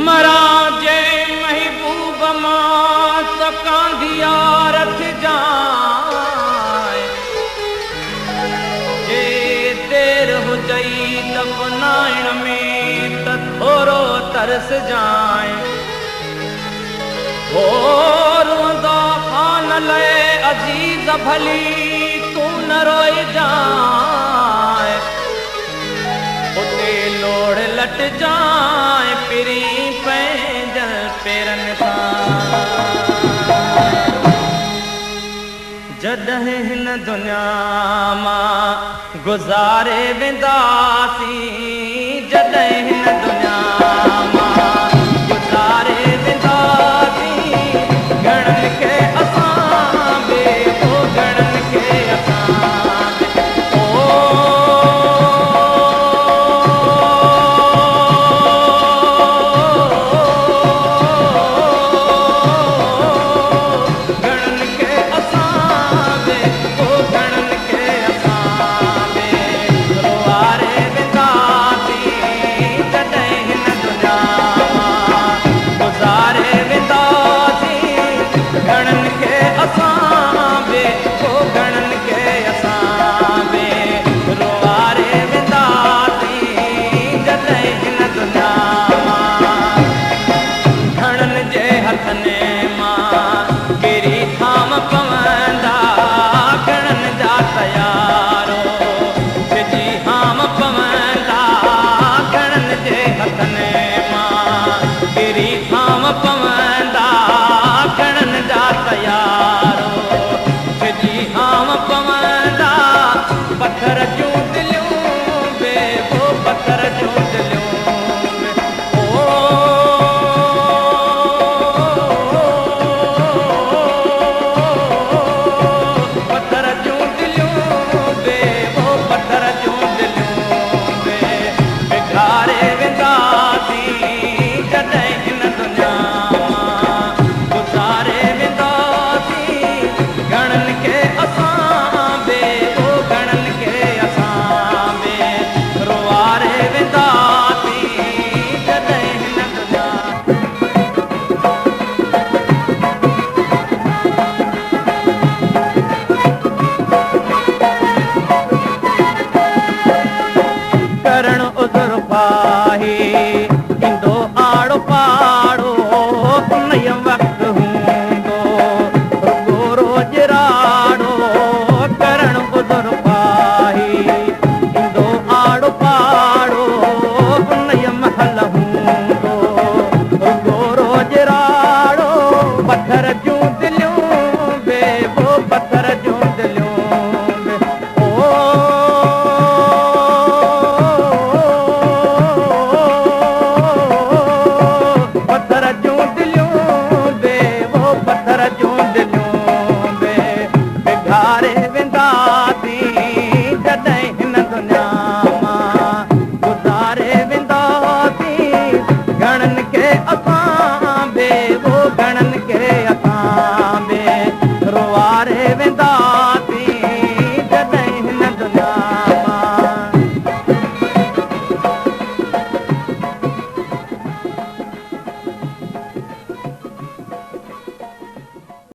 मरा जे महबूब मां सकांदिया रथ जाए जे देर हुजई दफनाइण में त थोरो तरस जाए हो रोंदा खान ले अजीज भली तू न रोई जाए उते लोड़ लट जाए पिरी पैंजल पेरन सां जॾहिं हिन दुनिया मां गुज़ारे वेंदासीं जॾहिं हिन दुनिया मां गुज़ारे वेंदासीं घणनि खे असां बे हो घणनि खे पत्थर जूं दिलियूं बे वो पत्थर जूं रोवारे वेंदा